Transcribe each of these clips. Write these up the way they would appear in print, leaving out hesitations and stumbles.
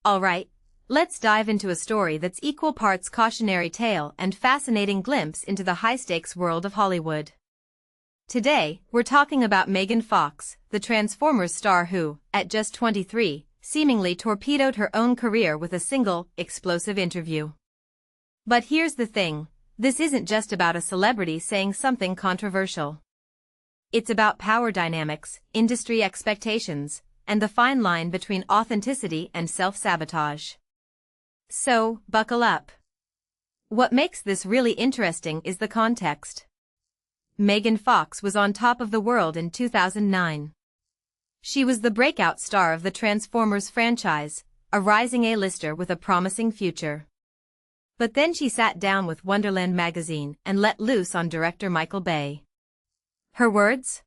Alright, let's dive into a story that's equal parts cautionary tale and fascinating glimpse into the high-stakes world of Hollywood. Today, we're talking about Megan Fox, the Transformers star who, at just 23, seemingly torpedoed her own career with a single, explosive interview. But here's the thing, this isn't just about a celebrity saying something controversial. It's about power dynamics, industry expectations, and the fine line between authenticity and self-sabotage. So, buckle up. What makes this really interesting is the context. Megan Fox was on top of the world in 2009. She was the breakout star of the Transformers franchise, a rising A-lister with a promising future. But then she sat down with Wonderland magazine and let loose on director Michael Bay. Her words?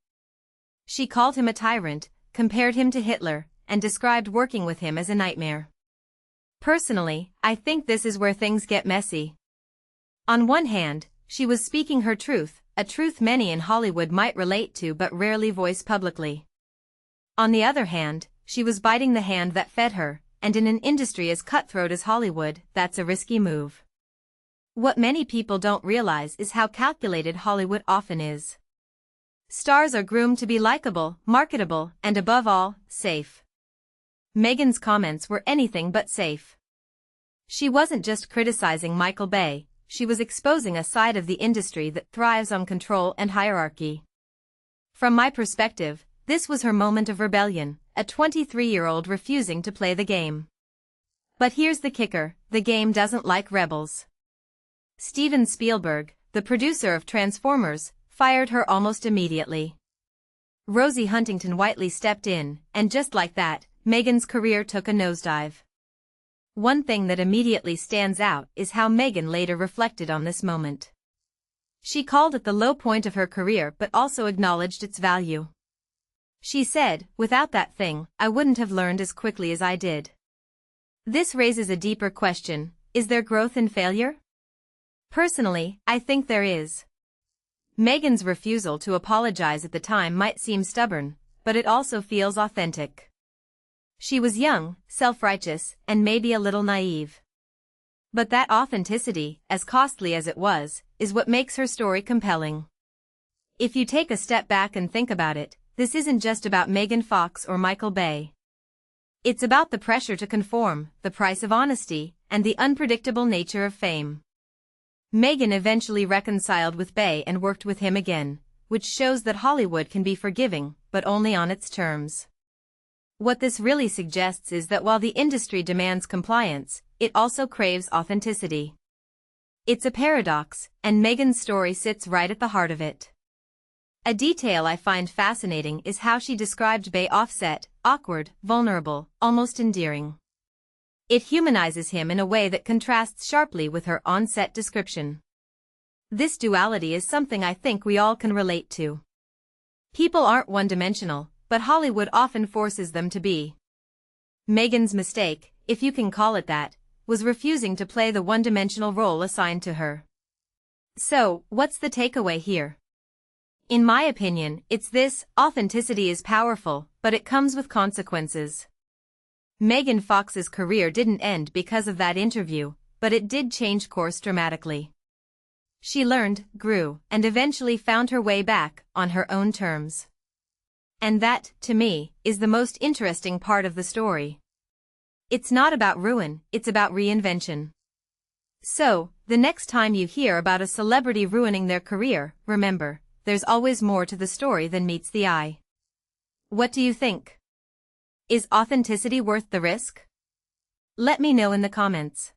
She called him a tyrant, compared him to Hitler, and described working with him as a nightmare. Personally, I think this is where things get messy. On one hand, she was speaking her truth, a truth many in Hollywood might relate to but rarely voice publicly. On the other hand, she was biting the hand that fed her, and in an industry as cutthroat as Hollywood, that's a risky move. What many people don't realize is how calculated Hollywood often is. Stars are groomed to be likable, marketable, and above all, safe. Megan's comments were anything but safe. She wasn't just criticizing Michael Bay, she was exposing a side of the industry that thrives on control and hierarchy. From my perspective, this was her moment of rebellion, a 23-year-old refusing to play the game. But here's the kicker, the game doesn't like rebels. Steven Spielberg, the producer of Transformers, fired her almost immediately. Rosie Huntington-Whiteley stepped in, and just like that, Megan's career took a nosedive. One thing that immediately stands out is how Megan later reflected on this moment. She called it the low point of her career but also acknowledged its value. She said, "Without that thing, I wouldn't have learned as quickly as I did." This raises a deeper question, is there growth in failure? Personally, I think there is. Megan's refusal to apologize at the time might seem stubborn, but it also feels authentic. She was young, self-righteous, and maybe a little naive. But that authenticity, as costly as it was, is what makes her story compelling. If you take a step back and think about it, this isn't just about Megan Fox or Michael Bay. It's about the pressure to conform, the price of honesty, and the unpredictable nature of fame. Megan eventually reconciled with Bay and worked with him again, which shows that Hollywood can be forgiving, but only on its terms. What this really suggests is that while the industry demands compliance, it also craves authenticity. It's a paradox, and Megan's story sits right at the heart of it. A detail I find fascinating is how she described Bay offset, awkward, vulnerable, almost endearing. It humanizes him in a way that contrasts sharply with her on-set description. This duality is something I think we all can relate to. People aren't one-dimensional, but Hollywood often forces them to be. Megan's mistake, if you can call it that, was refusing to play the one-dimensional role assigned to her. So, what's the takeaway here? In my opinion, it's this: authenticity is powerful, but it comes with consequences. Megan Fox's career didn't end because of that interview, but it did change course dramatically. She learned, grew, and eventually found her way back, on her own terms. And that, to me, is the most interesting part of the story. It's not about ruin, it's about reinvention. So, the next time you hear about a celebrity ruining their career, remember, there's always more to the story than meets the eye. What do you think? Is authenticity worth the risk? Let me know in the comments.